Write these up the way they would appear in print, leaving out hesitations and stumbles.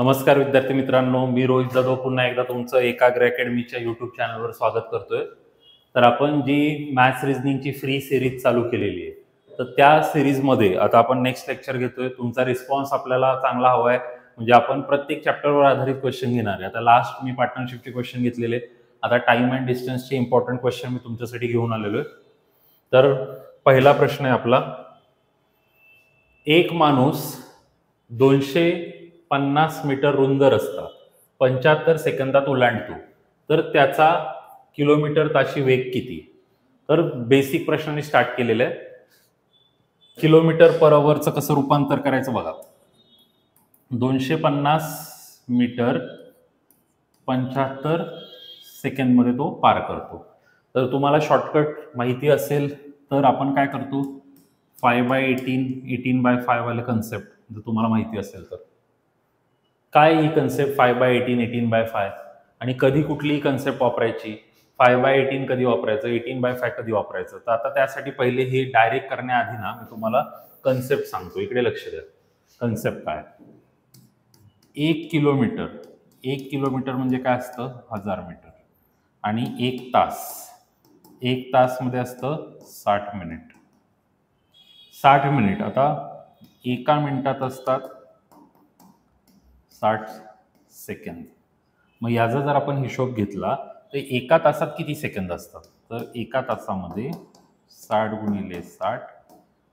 नमस्कार विद्यार्थी मित्रांनो, मी रोहित जाधव पुन्हा एकदा तुमचं एकाग्र अकॅडमीच्या यूट्यूब चॅनलवर स्वागत करतोय. तर आपण जी मॅथ्स रिझनिंगची फ्री सिरीज चालू केलेली आहे, तर त्या सिरीजमध्ये आता आपण नेक्स्ट लेक्चर घेतोय. तुमचा रिस्पॉन्स आपल्याला चांगला हवा आहे, म्हणजे आपण प्रत्येक चॅप्टरवर आधारित क्वेश्चन घेणार आहे. आता लास्ट मी पार्टनरशिपचे क्वेश्चन घेतलेले, आता टाइम अँड डिस्टन्सचे इम्पॉर्टंट क्वेश्चन मी तुमच्यासाठी घेऊन आलेलो आहे. तर पहिला प्रश्न आहे आपला, एक माणूस 250 मीटर रुंद रस्ता 75 सेकंदात ओलांडतो, तर त्याचा किलोमीटर ताशी वेग किती? तर बेसिक प्रश्नाने स्टार्ट केलेलं आहे. किलोमीटर पर अवरचं कसं रूपांतर करायचं बघा. 250 मीटर 75 सेकंदमध्ये तो पार करतो. तर तुम्हाला शॉर्टकट माहिती असेल तर आपण काय करतो, 5/18 18/5 वाले कन्सेप्ट जर तुम्हाला माहिती असेल तर. काय ही कन्सेप्ट 5/18 18/5 आणि कधी कुठलीही कन्सेप्ट वापरायची, 5/18 कधी वापरायचं, 18/5 कधी वापरायचं. तर आता त्यासाठी पहिले हे डायरेक्ट करण्याआधी ना मी तुम्हाला कन्सेप्ट सांगतो. इकडे लक्ष द्या. कन्सेप्ट काय, 1 किलोमीटर म्हणजे काय असतं, 1000 मीटर. आणि 1 तास मध्ये असतं 60 मिनिट. 60 मिनिट आता एका मिनिटात असतात 60 सेकंद. मग याचा जर आपण हिशोब घेतला तर एका तासात किती सेकंद असतात, तर एका तासामध्ये 60 गुणिले 60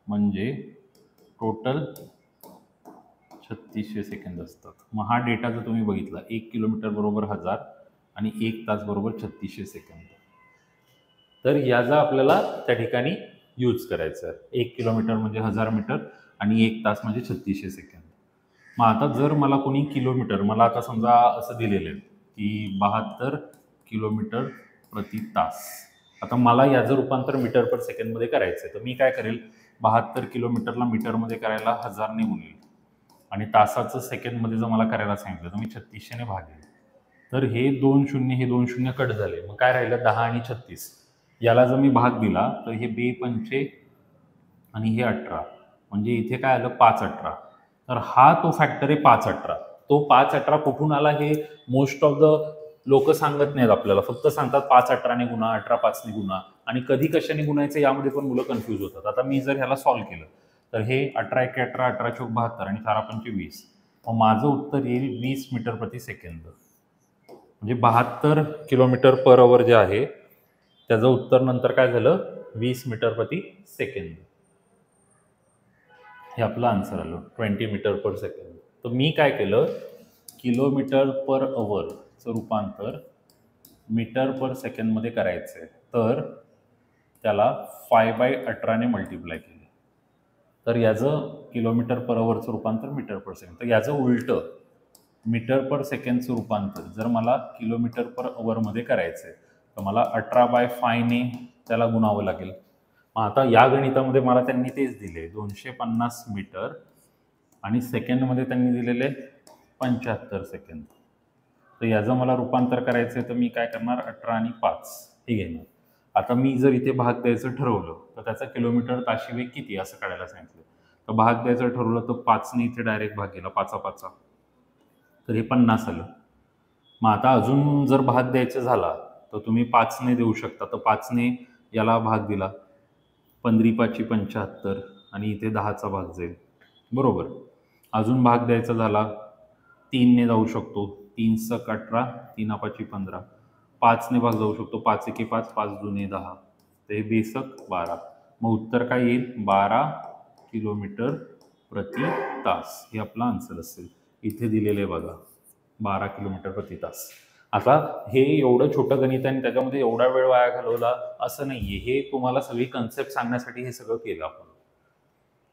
म्हणजे टोटल 3600 सेकंद असतात. मग हा डेटा जर तुम्ही बघितला, 1 किलोमीटर बरोबर 1000 आणि 1 तास बरोबर 3600 सेकंद. तर याचा आपल्याला त्या ठिकाणी यूज करायचं आहे. 1 किलोमीटर म्हणजे 1000 मीटर आणि 1 तास म्हणजे 3600 सेकंद. मग आता जर मला कोणी किलोमीटर, मला आता समजा असं दिलेलं आहे की 72 किलोमीटर प्रति तास. आता मला याचं रूपांतर मीटर पर सेकंडमध्ये करायचं आहे. तर मी काय करेल, 72 किलोमीटरला मीटरमध्ये करायला 1000ने गुणेल आणि तासाचं सेकंडमध्ये जर मला करायला सांगितलं तर मी 3600ने भागेल. तर हे 2 शून्य कट झाले. मग काय राहिलं, 10 आणि 36. याला जर मी भाग दिला तर हे 2 पंचे आणि हे 18, म्हणजे इथे काय आलं 518. तर हा तो फॅक्टर आहे 518. तो 518 कुठून आला हे मोस्ट ऑफ द लोक सांगत नाहीत आपल्याला, फक्त सांगतात 518ने गुणा, 18 गुणा, आणि कधी कशाने गुणायचं यामध्ये पण मुलं कन्फ्यूज होतात. आता मी जर ह्याला सॉल्व्ह केलं तर हे 18 × 18 18 × 72 आणि 4 × 5 20. मग माझं उत्तर येईल 20 मीटर प्रति सेकंद. म्हणजे 72 किलोमीटर पर अवर जे आहे त्याचं उत्तर नंतर काय झालं, 20 मीटर प्रति सेकंद. हे आपलं आन्सर आलं, 20 मीटर पर सेकंड. तर मी काय केलं, किलोमीटर पर अवरचं रूपांतर मीटर पर सेकंडमध्ये करायचं आहे. तर त्याला 5/18ने मल्टिप्लाय केलं. तर याचं किलोमीटर पर अवरचं रूपांतर मीटर पर सेकंड. तर याचं उलटं, मीटर पर सेकंडचं रूपांतर जर मला किलोमीटर पर अवरमध्ये करायचं आहे तर मला 18/5ने त्याला गुणावं लागेल. मग आता या गणितामध्ये मला त्यांनी तेच दिले, 250 मीटर आणि सेकंडमध्ये त्यांनी दिलेले 75 सेकंद. तर याचं मला रूपांतर करायचं आहे तर मी काय करणार, 18 आणि 5 हे घेणार. आता मी जर इथे भाग द्यायचं ठरवलं तर त्याचा किलोमीटर ताशी वेग किती असं काढायला सांगितलं. तर भाग द्यायचं ठरवलं तर 5ने इथे डायरेक्ट भाग गेला, 5 तर हे 50 आलं. मग आता अजून जर भाग द्यायचा झाला तर तुम्ही 5ने देऊ शकता. तर 5ने याला भाग दिला, 15 × 5 = 75 आणि इथे 10चा भाग जाईल, बरोबर. अजून भाग द्यायचा झाला 3ने जाऊ शकतो, 3 × 18 3 × 5 = 15. 5ने भाग जाऊ शकतो, 5 × 1 = 5 5 × 2 = 10. तर हे 20 × 12. मग उत्तर काय येईल, 12 किलोमीटर प्रति तास. हे आपला आन्सर असेल. इथे दिलेलं आहे बघा, 12 किलोमीटर प्रति तास. आता हे एवढं छोटं गणित आहे आणि त्याच्यामध्ये एवढा वेळ वाया घालवला असं नाहीये. हे तुम्हाला सगळी कन्सेप्ट सांगण्यासाठी हे सगळं केलं आपण.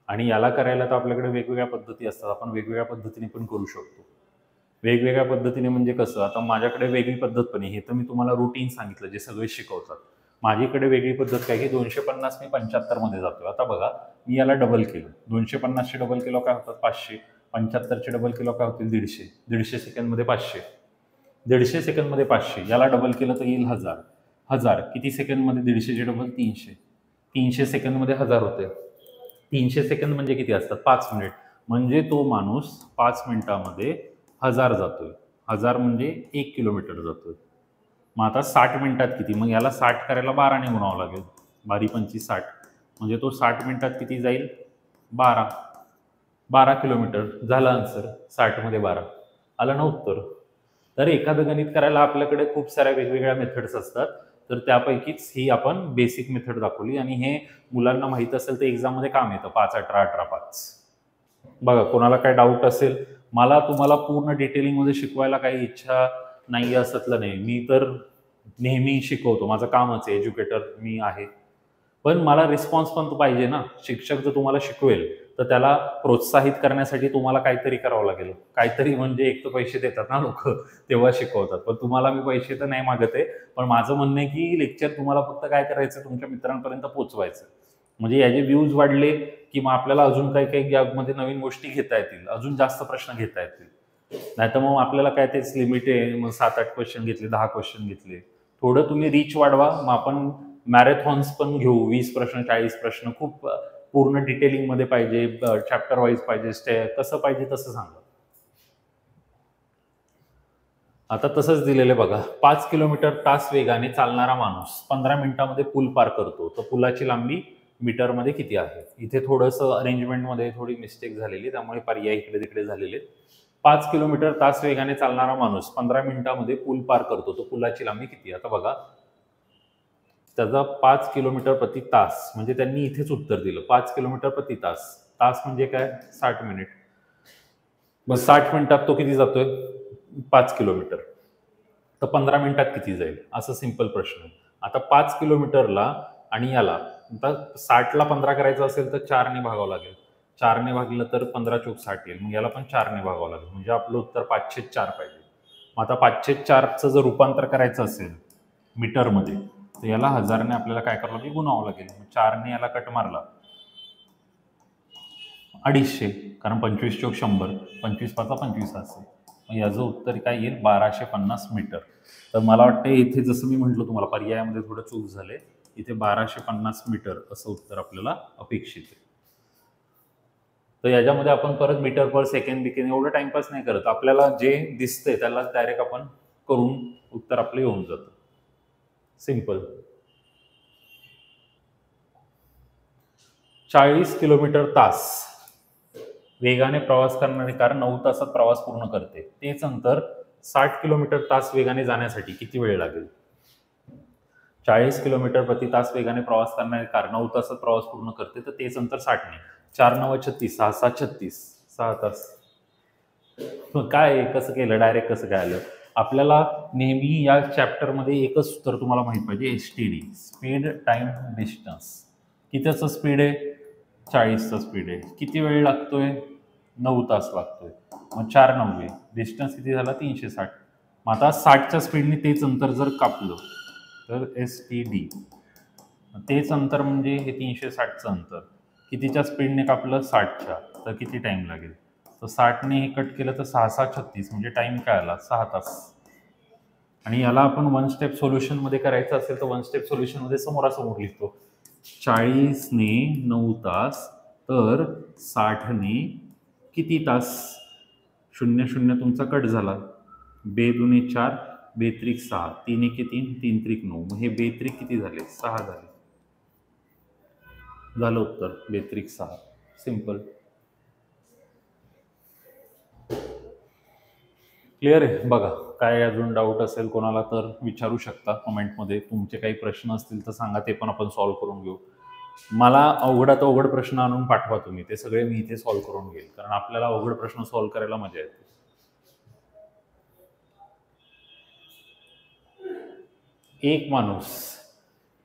आणि याला करायला तर आपल्याकडे वेगवेगळ्या पद्धती असतात. आपण वेगवेगळ्या पद्धतीने पण करू शकतो. वेगवेगळ्या पद्धतीने म्हणजे कसं, आता माझ्याकडे वेगळी पद्धत पण आहे. हे तर मी तुम्हाला रुटीन सांगितलं जे सगळे शिकवतात. माझ्याकडे वेगळी पद्धत काय की 250 मी 75मध्ये जातोय. आता बघा, मी याला डबल केलं, 250चे डबल केलं काय होतात 500, 75चे डबल केलं काय होतील 150. 150 सेकंडमध्ये 500, 150 सेकंडमध्ये 500. याला डबल केलं तर येईल 1000. 1000 किती सेकंडमध्ये, 150चे डबल 300. 300 सेकंडमध्ये 1000 होते. 300 सेकंद म्हणजे किती असतात, 5 मिनिट. म्हणजे तो माणूस 5 मिनिटामध्ये 1000 जातोय. 1000 म्हणजे 1 किलोमीटर जातोय. मग आता 60 मिनिटात किती? मग याला 60 करायला 12 ने गुणावं लागेल. 12 25 60 म्हणजे तो 60 मिनिटात किती जाईल? 12 किलोमीटर झालं आन्सर. 60 मध्ये 12 आलं ना उत्तर. तर एखादं गणित करायला आपल्याकडे खूप साऱ्या वेगवेगळ्या मेथड्स असतात. तर त्यापैकीच ही आपण बेसिक मेथड दाखवली आणि हे मुलांना माहीत असेल तर एक्झाममध्ये काम येतं. 5 18 18 5. बघा कोणाला काय डाऊट असेल, मला तुम्हाला पूर्ण डिटेलिंगमध्ये शिकवायला काही इच्छा नाही असतलं नाही. मी तर नेहमी शिकवतो, माझं कामच आहे, एज्युकेटर मी आहे. पण मला रिस्पॉन्स पण पाहिजे ना. शिक्षक जर तुम्हाला शिकवेल तर त्याला प्रोत्साहित करण्यासाठी तुम्हाला काहीतरी करावं लागेल. काहीतरी म्हणजे एक तर पैसे देतात ना लोक, तेव्हा शिकवतात. पण तुम्हाला मी पैसे तर नाही मागत आहे. पण माझं म्हणणं आहे की लेक्चर तुम्हाला फक्त काय करायचं, तुमच्या मित्रांपर्यंत पोहोचवायचं. म्हणजे याचे व्ह्यूज वाढले की मग आपल्याला अजून काही काही गॅपमध्ये नवीन गोष्टी घेता येतील, अजून जास्त प्रश्न घेता येतील. नाहीतर मग आपल्याला काय तेच लिमिट आहे, मग 7-8 क्वेश्चन घेतले, 10 क्वेश्चन घेतले. थोडं तुम्ही रीच वाढवा. मग आपण मॅरेथॉन्स पण घेऊ, 20 प्रश्न 40 प्रश्न, खूप पूर्ण डिटेलिंगमध्ये पाहिजे, चॅप्टर वाईज पाहिजे, कसं पाहिजे तसं सांगा. आता तसंच दिलेलं बघा. 5 किलोमीटर तास वेगाने चालणारा माणूस 15 मिनिटांमध्ये पूल पार करतो, तर पुलाची लांबी मीटरमध्ये किती आहे? इथे थोडंसं अरेंजमेंटमध्ये थोडी मिस्टेक झालेली, त्यामुळे पर्याय इकडे तिकडे झालेले. 5 किलोमीटर तास वेगाने चालणारा माणूस 15 मिनिटांमध्ये पूल पार करतो, तर पुलाची लांबी किती? आता बघा, त्याचा 5 किलोमीटर प्रति तास म्हणजे त्यांनी इथेच उत्तर दिलं. 5 किलोमीटर प्रति तास, तास म्हणजे काय? 60 मिनिट. मग 60 मिनिटात तो किती जातोय? 5 किलोमीटर. तर 15 मिनिटात किती जाईल? असं सिंपल प्रश्न. आता 5 किलोमीटरला आणि याला आता 60ला 15 करायचं असेल तर 4 ने भागावं लागेल. 4 ने भागलं तर 15 चोक 60 येईल. मग याला पण 4 ने भागावं लागेल. म्हणजे आपलं उत्तर 5/4 पाहिजे. मग आता 5/4चं जर रूपांतर करायचं असेल मीटरमध्ये, तर याला 1000 ने आपल्याला काय करावं लागेल? गुणावं लागेल. 4 ने याला कट मारला 250, कारण 25 चोक 100, 25 पाचा 25 असेल. मग याचं उत्तर काय येईल? 1250 मीटर. तर मला वाटतं इथे जसं मी म्हटलं तुम्हाला पर्यायामध्ये थोडं चूक झाले. इथे 1250 मीटर असं उत्तर आपल्याला अपेक्षित आहे. तर याच्यामध्ये आपण परत मीटर पर सेकंड बिकेन एवढं टाइमपास नाही करत. आपल्याला जे दिसतंय त्याला डायरेक्ट आपण करून उत्तर आपलं येऊन जातं. सिंपल. 40 किलोमीटर तास वेगाने प्रवास करणारी कार 9 तासात प्रवास पूर्ण करते. तेच अंतर 60 किलोमीटर तास वेगाने जाण्यासाठी किती वेळ लागेल? 40 किलोमीटर प्रति तास वेगाने प्रवास करणारी कार 9 तासात प्रवास पूर्ण करते, तर तेच अंतर 60 ने. 4 9 36, 6 6 36, 6 तास. काय कसं केलं? डायरेक्ट कसं काय आलं? आपल्याला नेहमी या चॅप्टरमध्ये एकच सूत्र तुम्हाला माहित पाहिजे, STD, स्पीड टाइम डिस्टन्स. कितीचं स्पीड आहे? 40चं स्पीड आहे. किती वेळ लागतोय? 9 तास लागतोय. मग 4 9 डिस्टन्स किती झाला? 360. मग आता 60च्या स्पीडने तेच अंतर जर कापलं तर STD, तेच अंतर म्हणजे हे 360चं अंतर कितीच्या स्पीडने कापलं? 60च्या. तर किती टाइम लागेल? तर 60ने हे कट केलं तर 6 6 36 म्हणजे टाइम काय आला? 6 तास. आणि याला आपण वन स्टेप सोल्युशनमध्ये करायचं असेल तर वन स्टेप सोल्युशनमध्ये समोरासमोर लिहितो. 40ने 9 तास तर 60ने किती तास? 0 0 तुमचा कट झाला. 2 दुने 4, 2 त्रिक 6, 3 एके 3, 3 त्रिक 9. मग हे 2 त्रिक किती झाले? 6 झाले. झालं उत्तर 2 त्रिक 6. सिंपल. क्लिअर आहे? बघा, काय अजून डाऊट असेल कोणाला तर विचारू शकता कमेंटमध्ये. तुमचे काही प्रश्न असतील तर सांगा, ते पण आपण सॉल्व्ह करून घेऊ. मला अवघडात अवघड प्रश्न आणून पाठवा तुम्ही, ते सगळे मी इथे सॉल्व्ह करून घेईल, कारण आपल्याला अवघड प्रश्न सॉल्व्ह करायला मजा येते. एक माणूस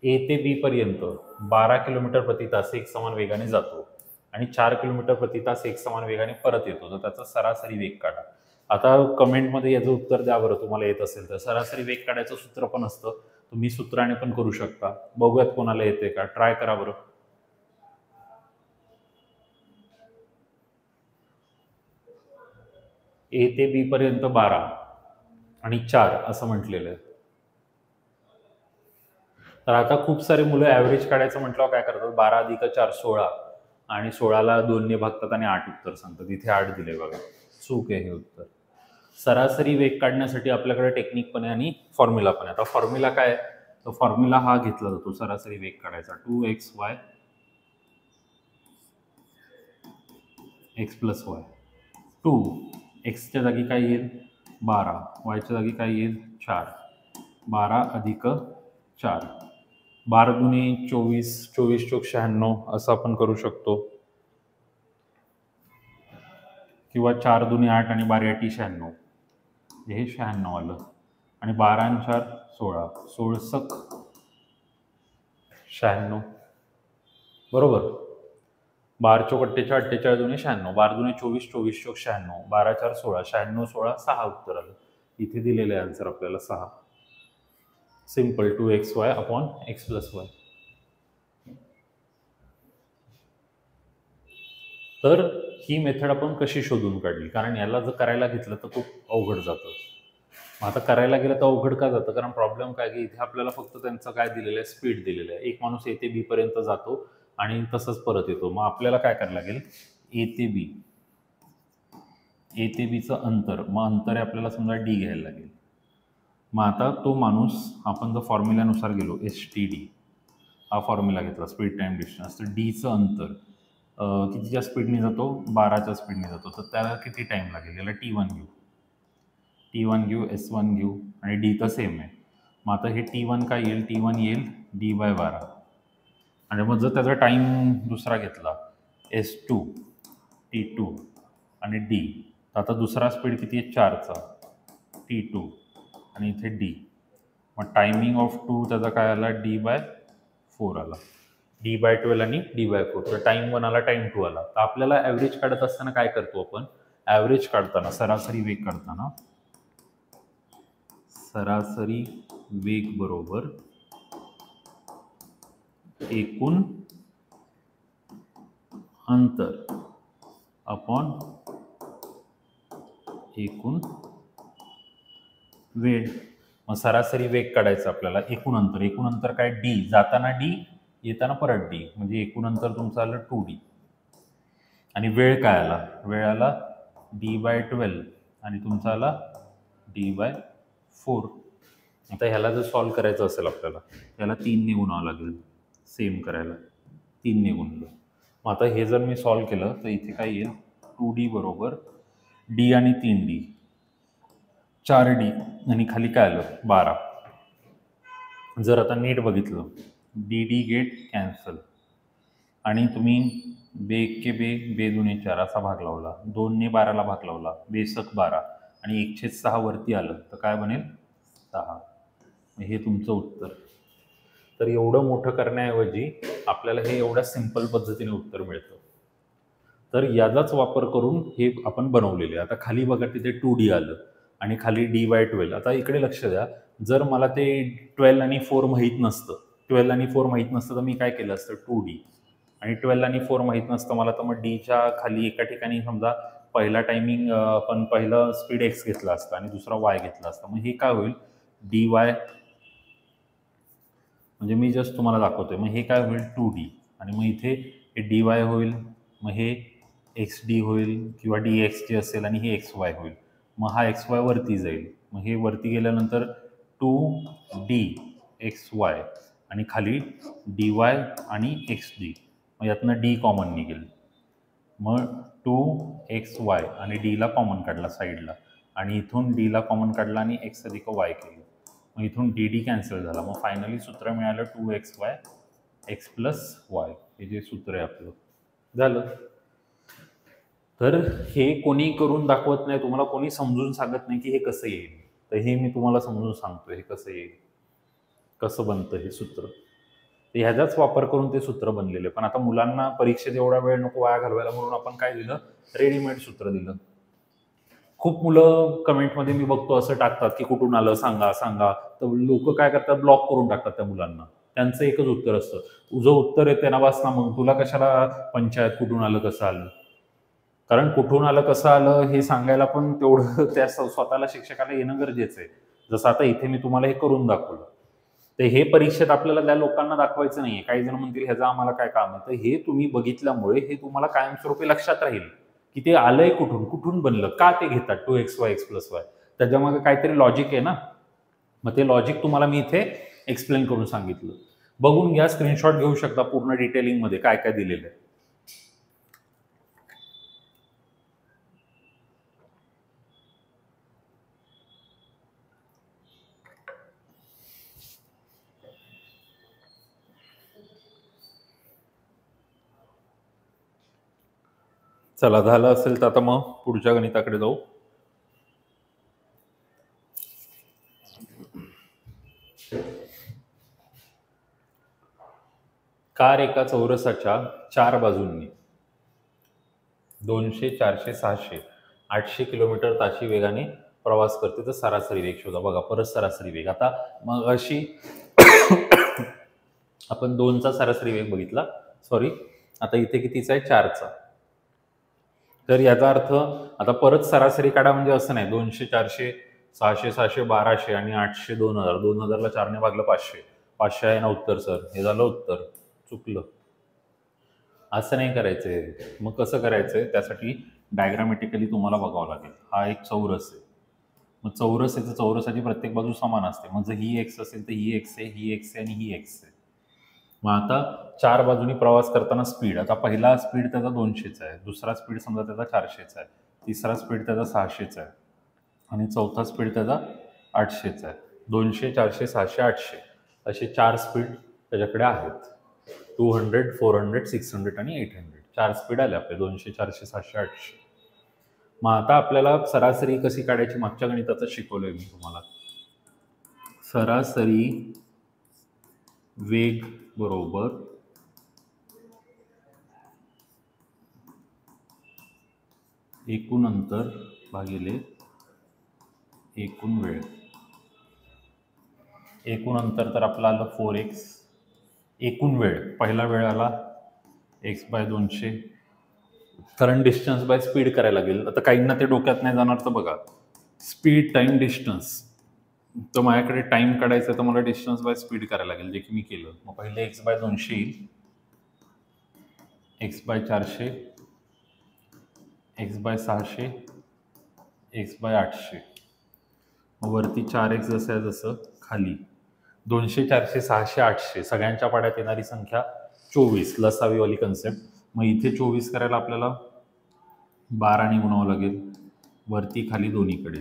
A ते B पर्यंत 12 किलोमीटर प्रति तास एक समान वेगाने जातो आणि 4 किलोमीटर प्रति तास एक समान वेगाने परत येतो, तर त्याचा सरासरी वेग काढा. आता कमेंटमध्ये याचं उत्तर द्या बरं, तुम्हाला येत असेल तर. सरासरी वेग काढायचं सूत्र पण असतं, तुम्ही सूत्राने पण करू शकता. बघूयात कोणाला येते का, ट्राय करा बरं. A ते B पर्यंत 12 आणि 4 असं म्हटलेलं आहे. तर आता खूप सारे मुलं ॲव्हरेज काढायचं म्हटल्यावर काय करतात? 12 अधिक 4 16 आणि 16ला 2ने भागतात आणि 8 उत्तर सांगतात. इथे 8 दिले बघा. चूक आहे हे उत्तर. सरासरी वेग काढण्यासाठी आपल्याकडे टेक्निक पण आहे आणि फॉर्म्युला पण आहे. आता फॉर्म्युला काय आहे, तर फॉर्म्युला हा घेतला जातो सरासरी वेग काढायचा 2xy x प्लस वाय. 2 एक्सच्या जागी काय येईल 12, वायच्या जागी काय येईल 4, 12 अधिक 4, 12 दुने 24, 24 चोक 96 असं आपण करू शकतो, किंवा 4 दुने 8 आणि 12 8 96, हे 96 आलं. आणि 12 आणि 4 16, 16 96 बरोबर. 12 चोक 48, 48 दुने 96, 12 दुने 24, 24 चोक 96, 12 4 16, 96 16 6 उत्तर आलं. इथे दिलेलं आहे आन्सर आपल्याला 6. Simple 2xy upon x plus y. तर ही मेथड आपण कशी शोधून काढली, कारण याला जर करायला घेतलं तर खूप अवघड जातं. मग आता करायला गेलं तर अवघड का जातं, कारण प्रॉब्लेम काय की इथे आपल्याला फक्त त्यांचं काय दिलेलं आहे, स्पीड दिलेलं आहे. एक माणूस ए ते बी पर्यंत जातो आणि तसंच परत येतो. मग आपल्याला काय करायला लागेल, ए ते बीचं अंतर, मग अंतर आहे आपल्याला समजा डी घ्यायला लागेल. मग आता तो माणूस आपण जर फॉर्म्युल्यानुसार गेलो, STD हा फॉर्म्युला घेतला, स्पीड टाईम डिस्टन्स, तर डीचं अंतर कितीच्या स्पीडने जातो, 12च्या स्पीडने जातो, तर त्याला किती टाईम लागेल, याला T1 घेऊ, S1 घेऊ, आणि डी तर सेम आहे. मग आता हे T1 काय येईल, T1 येईल D/12. आणि मग जर त्याचा टाईम दुसरा घेतला S2, T2 आणि D, तर आता दुसरा स्पीड किती आहे 4चा, T2 आणि इथे D. मग टायमिंग ऑफ 2 त्याचा काय आला, D/4 आला, D/12 आणि D/4. तर टाईम 1 आला, टाईम 2 आला. तर आपल्याला ॲव्हरेज काढत असताना काय करतो आपण, ॲव्हरेज काढताना, सरासरी वेग काढताना, सरासरी वेग बरोबर एकूण अंतर अपॉन एकूण वेळ. मग सरासरी वेग काढायचं आपल्याला, एकूण अंतर काय, डी, जाताना डी, येताना परत डी, म्हणजे एकूण अंतर तुमचं आलं 2D. आणि वेळ काय आला, वेळ आला D/12 आणि तुमचा आला D/4. आता ह्याला जर सॉल्व करायचं असेल आपल्याला, त्याला 3 ने गुणावं लागेल, सेम करायला 3 ने गुणलं. मग आता हे जर मी सॉल्व केलं तर इथे काय येईल, 2D बरोबर डी आणि 3D, 4D आणि खाली काय आलं 12. जर आता नीट बघितलं, डी गेट कॅन्सल, आणि तुम्ही बे बे दुने 4 असा भाग लावला, 2 ने 12ला भाग लावला, बेसक 12, आणि 1/6 वरती आलं तर काय बनेल 6. हे तुमचं उत्तर. तर एवढं मोठं करण्याऐवजी आपल्याला हे एवढ्या सिंपल पद्धतीने उत्तर मिळतं. तर याचाच वापर करून हे आपण बनवलेले. आता खाली बघा तिथे 2D आलं आणि खाली D/12. आता इकडे लक्ष द्या, जर मला ते 12 आणि 4 माहीत नसतं, 12 आणि 4 माहीत नसतं, तर मी काय केलं असतं, 2D आणि 12 आणि 4 माहीत नसतं मला, तर मग डीच्या खाली एका ठिकाणी समजा पहिला टायमिंग आपण पहिलं स्पीड x घेतला असता आणि दुसरा y घेतला असता. मग हे काय होईल, dy, म्हणजे मी जस्ट तुम्हाला दाखवतोय, मग हे काय होईल 2D, आणि मग इथे हे dy होईल, मग हे xd होईल किंवा dx जे असेल, आणि हे xy होईल. मग हा xy वरती जाईल, मग हे वरती गेल्यानंतर 2dxy आणि खाली dy आणि xd, मग यातनं d कॉमन निघेल. मग 2xy आणि डीला कॉमन काढला साईडला, आणि इथून डीला कॉमन काढला आणि x अधिक y केलं, मग इथून डी कॅन्सल झाला. मग फायनली सूत्र मिळालं 2xy x प्लस वाय, हे जे सूत्र आहे आपलं झालं. तर हे कोणी करून दाखवत नाही, तुम्हाला कोणी समजून सांगत नाही की हे कसं येईल, तर हे मी तुम्हाला समजून सांगतो हे कसं येईल, कसं बनतं हे सूत्र. ह्याचाच वापर करून ते सूत्र बनलेले. पण आता मुलांना परीक्षेत एवढा वेळ नको वाया घालवायला म्हणून आपण काय दिलं, रेडीमेड सूत्र दिलं. खूप मुलं कमेंटमध्ये मी बघतो असं टाकतात की कुठून आलं सांगा सांगा, तर लोक काय करतात, ब्लॉक करून टाकतात त्या मुलांना. त्यांचं एकच उत्तर असतं, तुझं उत्तर येते ना वाच ना, मग तुला कशाला पंचायत कुठून आलं कसं आलं. कारण कुठून आलं कसं आलं हे सांगायला पण तेवढं त्या स्वतःला शिक्षकाला येणं गरजेचं आहे. जसं आता इथे मी तुम्हाला हे करून दाखवलं, तर हे परीक्षेत आपल्याला त्या लोकांना दाखवायचं नाहीये. काही जण म्हणतील ह्याचं आम्हाला काय काम आहे, तर हे तुम्ही बघितल्यामुळे हे तुम्हाला कायमस्वरूपी लक्षात राहील की ते आलंय कुठून, कुठून बनलं, का ते घेतात 2xy x + y. त्याच्यामागे काहीतरी लॉजिक आहे ना. मग ते लॉजिक तुम्हाला मी इथे एक्सप्लेन करून सांगितलं. बघून घ्या, स्क्रीनशॉट घेऊ शकता पूर्ण डिटेलिंगमध्ये काय काय दिलेलं आहे. चला, झालं असेल तर आता मग पुढच्या गणिताकडे जाऊ. कार एका चौरसाच्या 4 बाजूंनी 200, 400, 600, 800 किलोमीटर ताशी वेगाने प्रवास करते, तर सरासरी वेग शोधा. बघा, परत सरासरी वेग. आता मग अशी आपण 2चा सरासरी वेग बघितला, सॉरी, आता इथे कितीचा आहे, 4चा. तर याचा अर्थ आता परत सरासरी काढा, म्हणजे असं नाही 200, 400, 600, 700, 1200 आणि 800, 2000. 2000ला 4ने भागलं 500. 500 आहे ना उत्तर सर, हे झालं उत्तर. चुकलं. असं नाही करायचंय. मग कसं करायचंय, त्यासाठी डायग्रामॅटिकली तुम्हाला बघावं लागेल. हा एक चौरस आहे. मग चौरस आहे तर चौरसाची प्रत्येक बाजू समान असते. मग जर ही एक्स असेल तर ही एक्स आहे, ही एक्स आहे आणि ही एक्स आहे. मग आता 4 बाजूनी प्रवास करताना स्पीड, आता पहिला स्पीड त्याचा 200चा आहे, दुसरा स्पीड समजा त्याचा 400चा आहे, तिसरा स्पीड त्याचा 600चा आहे आणि चौथा स्पीड त्याचा 800चा आहे. 200, 400, 600, 800 असे 4 स्पीड त्याच्याकडे आहेत. 200, 400, 600 आणि 800. 4 स्पीड आले आपले, 200, 400, 700, 800. मग आता आपल्याला सरासरी कशी काढायची मागच्या गणिताचं शिकवलंय मी तुम्हाला. सरासरी वेग बरोबर एकूण अंतर भागिले एकूण वेळ. एकूण अंतर तर आपलं आलं 4x. एकूण वेळ, पहिला वेळ आला x/200. कारण डिस्टन्स बाय स्पीड करायला लागेल. आता काहींना ते डोक्यात नाही जाणार, तर बघा, स्पीड टाइम डिस्टन्स. तर माझ्याकडे टाइम काढायचं तर मला डिस्टन्स बाय स्पीड करायला लागेल, जे की मी केलं. मग पहिले x/200 येईल, x/400, x/600, x/800. मग वरती 4x जसं आहे जसं खाली 200, 400, 600, 800 सगळ्यांच्या पाड्यात येणारी संख्या 24, लसावीवाली कन्सेप्ट. मग इथे 24 करायला आपल्याला 12ने गुणावं लागेल, वरती खाली दोन्हीकडे.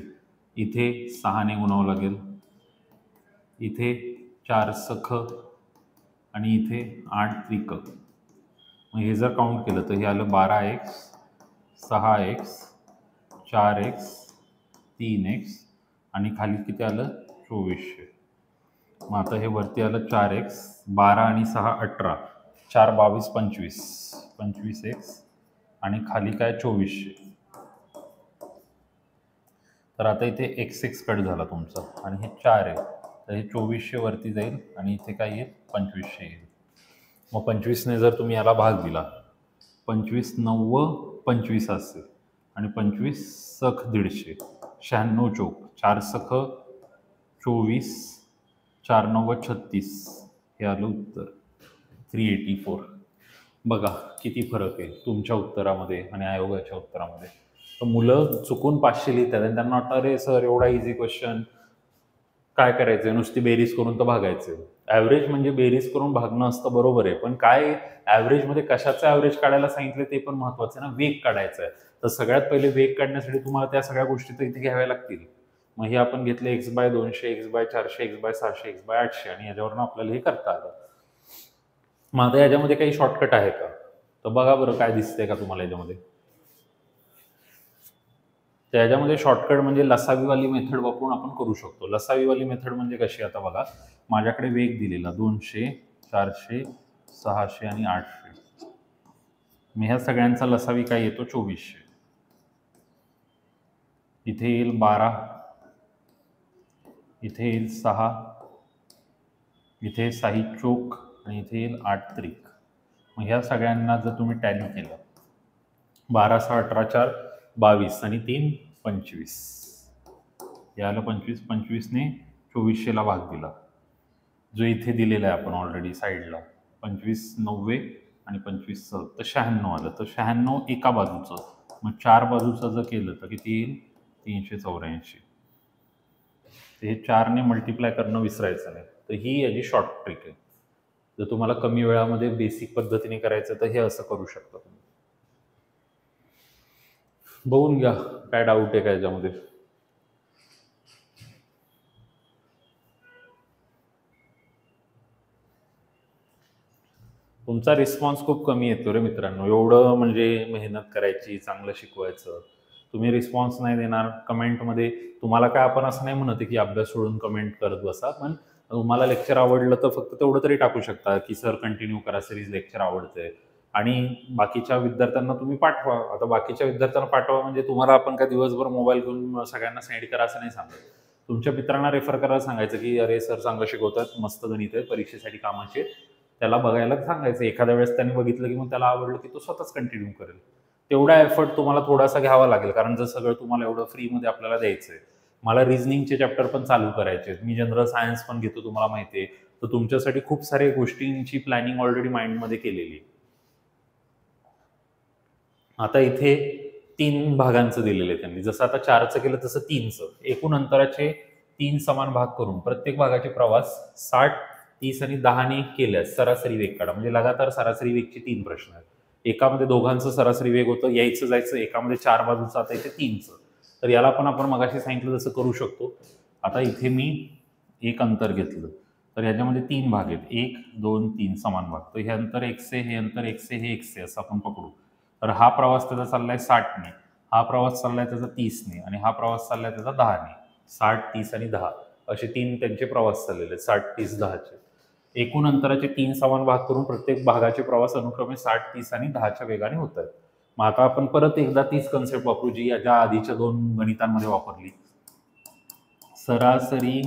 इथे 6ने गुणावं लागेल, इथे 4 सख आणि इथे 8 त्रिक. मग हे जर काउंट केलं तर हे आलं 12x, 6x, 4x, 3x आणि खाली किती आलं 2400. मग आता हे वरती आलं 4x, 12 आणि 6 18, 4 22 25, 25x आणि खाली काय 2400. तर आता इथे x कट झाला तुमचा आणि हे 4 आहे, तर हे 2400 वरती जाईल आणि इथे काय येईल 2500 येईल. मग 25ने जर तुम्ही याला भाग दिला, 25 9 25 असेल आणि 25 सख 150, 96 चौक, 4 सख 24, 4 9 36, हे आलं उत्तर 384. बघा किती फरक आहे तुमच्या उत्तरामध्ये आणि आयोगाच्या उत्तरामध्ये. तर मुलं चुकून 500 लिहितात आणि त्यांना वाटतं अरे सर एवढा इझी क्वेश्चन, काय करायचंय, नुसती बेरीज करून तर भागायचंय. ॲव्हरेज म्हणजे बेरीज करून भागणं असतं, बरोबर आहे, पण काय ॲव्हरेजमध्ये कशाचं ॲव्हरेज काढायला सांगितलं ते पण महत्त्वाचं आहे ना. वेग काढायचा आहे, तर सगळ्यात पहिले वेग काढण्यासाठी तुम्हाला त्या सगळ्या गोष्टी तर इथे घ्याव्या लागतील. मग हे आपण घेतले x/200, x/400, x/600, x/800 आणि याच्यावरून आपल्याला हे करता आलं. मग आता याच्यामध्ये काही शॉर्टकट आहे का, तर बघा बरं काय दिसतंय का तुम्हाला याच्यामध्ये. त्याच्यामध्ये शॉर्टकट म्हणजे लसावीवाली मेथड वापरून आपण करू शकतो. लसावीवाली मेथड म्हणजे कशी, आता बघा माझ्याकडे वेग दिलेला 200, 400, 600 आणि 800. मी ह्या सगळ्यांचा लसावी काय येतो 2400. इथे येईल 12, इथे येईल 6, इथे 6 चोक आणि इथे येईल 8 त्रिक. मग ह्या सगळ्यांना जर तुम्ही टॅली केलं, 12 6 18 4 22 आणि 3 25, याला 25, 25ने 2400ला भाग दिला, जो इथे दिलेला आहे आपण ऑलरेडी साईडला. 25 90 आणि 25 तर 96 आलं. तर 96 एका बाजूचं, मग 4 बाजूचं जर केलं तर किती येईल? 384. हे 4ने मल्टिप्लाय करणं विसरायचं नाही. तर ही याची शॉर्ट ट्रिक आहे. जर तुम्हाला कमी वेळामध्ये बेसिक पद्धतीने करायचं तर हे असं करू शकता तुम्ही. बघून घ्या काय डाऊट आहे का याच्यामध्ये. तुमचा रिस्पॉन्स खूप कमी येतो रे मित्रांनो. एवढं म्हणजे मेहनत करायची, चांगलं शिकवायचं, तुम्ही रिस्पॉन्स नाही देणार कमेंटमध्ये. तुम्हाला काय आपण असं नाही म्हणत की अभ्यास सोडून कमेंट करत बसा, पण तुम्हाला लेक्चर आवडलं तर फक्त तेवढं तरी टाकू शकता की सर कंटिन्यू करा, सिरीज लेक्चर आवडतंय. आणि बाकीच्या विद्यार्थ्यांना तुम्ही पाठवा. आता बाकीच्या विद्यार्थ्यांना पाठवा म्हणजे तुम्हाला आपण काय दिवसभर मोबाईल घेऊन सगळ्यांना सेंड करा असं नाही सांगत. तुमच्या मित्रांना रेफर करायला सांगायचं की अरे सर चांगलं शिकवतात, मस्त गणित आहे, परीक्षेसाठी कामाचे, त्याला बघायला सांगायचं. एखाद्या वेळेस त्यांनी बघितलं की मग त्याला आवडलं की तो स्वतःच कंटिन्यू करेल. तेवढा एफर्ट तुम्हाला थोडासा घ्यावा लागेल, कारण जर सगळं तुम्हाला एवढं फ्रीमध्ये आपल्याला द्यायचं आहे. मला रिझनिंगचे चॅप्टर पण चालू करायचे, मी जनरल सायन्स पण घेतो तुम्हाला माहिती आहे. तर तुमच्यासाठी खूप साऱ्या गोष्टींची प्लॅनिंग ऑलरेडी माइंडमध्ये केलेली आहे. आता इथे 3 भागांचं दिलेलं आहे त्यांनी. जसं आता 4चं केलं तसं 3चं. एकूण अंतराचे 3 समान भाग करून प्रत्येक भागाचे प्रवास 60, 30 आणि 10ने केल्यास सरासरी वेग काढा. म्हणजे लगातार सरासरी वेगचे 3 प्रश्न आहेत. एकामध्ये दोघांचं सरासरी वेग होतं, यायचं जायचं. एकामध्ये 4 बाजूचं, आता इथे 3चं. तर याला पण आपण मगाशी सांगितलं तसं करू शकतो. आता इथे मी एक अंतर घेतलं, तर ह्याच्यामध्ये 3 भाग आहेत. 1, 2, 3 समान भाग. तर हे अंतर x आहे, हे अंतर x आहे, हे x आहे असं आपण पकडू. तर हा प्रवास त्याचा चाललाय 60ने, हा प्रवास चाललाय त्याचा 30ने आणि हा प्रवास चाललाय त्याचा 10ने. 60, 30 आणि 10 असे 3 त्यांचे प्रवास चाललेले आहेत, 60, 30, 10चे. एकूण अंतराचे 3 समान भाग करून प्रत्येक भागाचे प्रवास अनुक्रमे 60, 30 आणि 10च्या वेगाने होत आहेत. मग आता आपण परत एकदा तीच कन्सेप्ट वापरू जी याच्या आधीच्या 2 गणितांमध्ये वापरली. सरासरी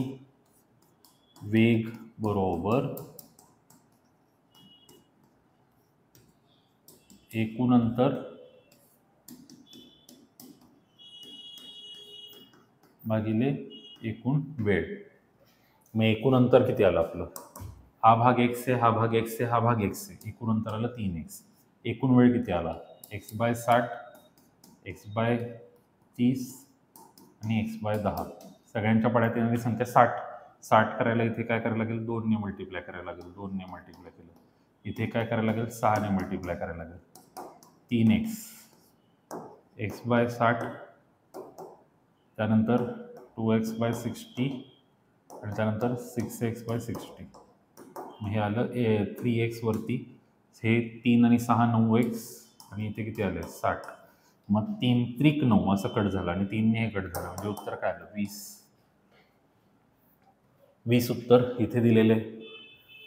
वेग बरोबर एकूण अंतर भागिले एकूण वेळ. मग एकूण अंतर किती आलं आपलं? हा भाग x आहे, हा भाग x आहे, हा भाग x आहे. एकूण अंतर आलं 3x. एकूण वेळ किती आला? x/60, x/30 आणि x/10. सगळ्यांच्या पाड्यात येणारी संख्या 60. 60 करायला इथे काय करायला लागेल? 2ने मल्टिप्लाय करायला लागेल. 2ने मल्टिप्लाय केलं. इथे काय करायला लागेल? 6ने मल्टिप्लाय करायला लागेल. 3x, x/60, त्यानंतर 2x/60 आणि त्यानंतर 6x/60. हे आलं 3x वरती. हे 3 आणि 6 9x आणि इथे किती आले? 60. मग 3 त्रिक 9 असं कट झालं आणि 3ने हे कट झालं म्हणजे उत्तर काय आलं? 20. 20 उत्तर इथे दिलेले.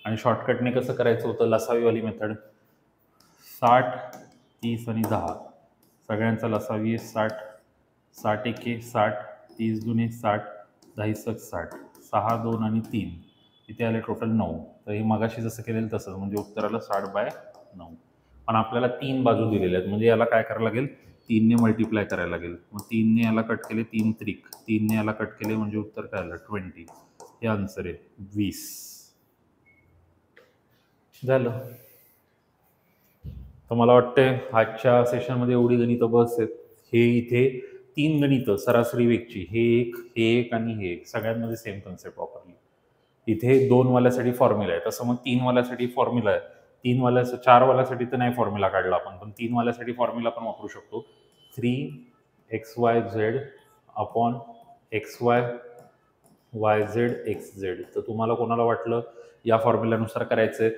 आणि शॉर्टकटने कसं करायचं होतं? लसावीवाली मेथड. 60, 30 आणि 10 सगळ्यांचा लसावी आहे 60. 60 एके 60, 30 दुने 60, 10 सक 60, 6, 2 आणि 3 इथे आले टोटल 9. तर हे मगाशी जसं केलेलं तसं म्हणजे उत्तर आलं 60/9. पण आपल्याला 3 बाजू दिलेल्या आहेत म्हणजे याला काय करायला लागेल? 3ने मल्टिप्लाय करायला लागेल. मग 3ने याला कट केले 3 त्रिक, 3ने याला कट केले म्हणजे उत्तर काय आलं? 20. हे आन्सर आहे 20. झालं. तर मला वाटतंय आजच्या सेशनमध्ये एवढी गणितं बस आहेत. हे इथे 3 गणितं सरासरी वेगची, हे एक, हे एक आणि हे एक, सगळ्यांमध्ये सेम कन्सेप्ट वापरली. इथे 2 वाल्यासाठी फॉर्म्युला आहे, तसं मग 3 वाल्यासाठी फॉर्म्युला आहे. 3 वाल्याचं 4 वाल्यासाठी तर नाही फॉर्म्युला काढला आपण, पण 3 वाल्यासाठी फॉर्म्युला पण वापरू शकतो. 3xyz upon xy yz xz. तर तुम्हाला कोणाला वाटलं या फॉर्म्युल्यानुसार करायचंय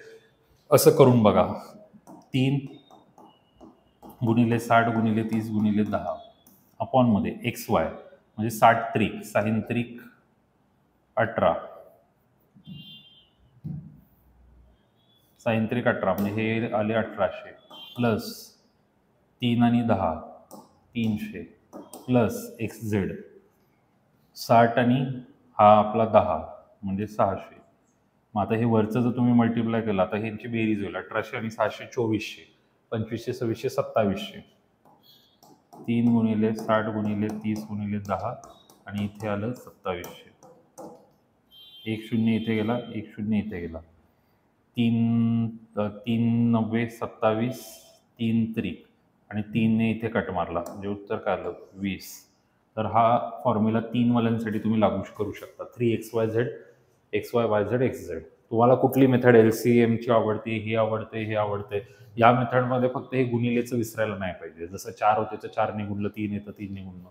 असं करून बघा. 3 गुणिले 60 गुणिले 30 गुणिले 10 अपॉन मध्ये एक्स वाय म्हणजे 60 त्रिक 6 त्रिक 18, 6 त्रिक 18 म्हणजे हे आले 1800 प्लस 3 आणि 10 300 प्लस एक्स झेड 60 आणि हा आपला 10 म्हणजे 600. मग आता हे वरचं जर तुम्ही मल्टिप्लाय केलं आता ह्यांची बेरीज होईल 1800 आणि 600 2400, 2500 2600 2700. 3 गुणिले 60 गुणिले 30 गुणिले 10 आणि इथे आलं 2700. 1 0 इथे गेला, 1 0 इथे गेला. 3 3 90 27, 3 त्रिक आणि 3ने इथे कट मारला म्हणजे उत्तर काय आलं 20. तर हा फॉर्म्युला 3 वाल्यांसाठी तुम्ही लागू करू शकता. 3xyz xy yz xz. तुम्हाला कुठली मेथड LCMची आवडते, ही आवडते, हे आवडते, या मेथडमध्ये फक्त हे गुणिलेचं विसरायला नाही पाहिजे. जसं 4 होते तर 4ने गुणलं, 3 येतं 3ने गुणलं.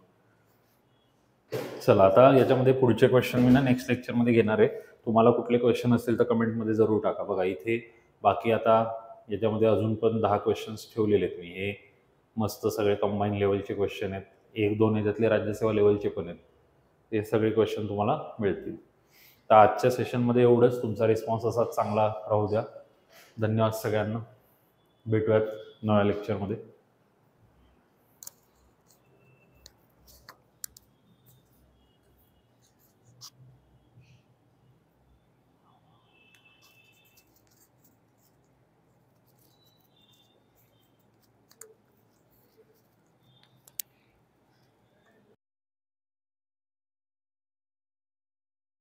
चला आता याच्यामध्ये पुढचे क्वेश्चन मी ना नेक्स्ट लेक्चरमध्ये घेणार आहे. तुम्हाला कुठले क्वेश्चन असतील तर कमेंटमध्ये जरूर टाका. बघा इथे बाकी आता याच्यामध्ये अजून पण 10 क्वेश्चन्स ठेवलेले आहेत मी. हे मस्त सगळे कंबाईन लेवलचे क्वेश्चन आहेत. 1-2 याच्यातले राज्यसेवा लेवलचे पण आहेत. हे सगळे क्वेश्चन तुम्हाला मिळतील. तर आजच्या सेशनमध्ये एवढंच. तुमचा रिस्पॉन्स असाच चांगला राहू द्या. धन्यवाद सगळ्यांना. भेटूयात नव्या लेक्चरमध्ये.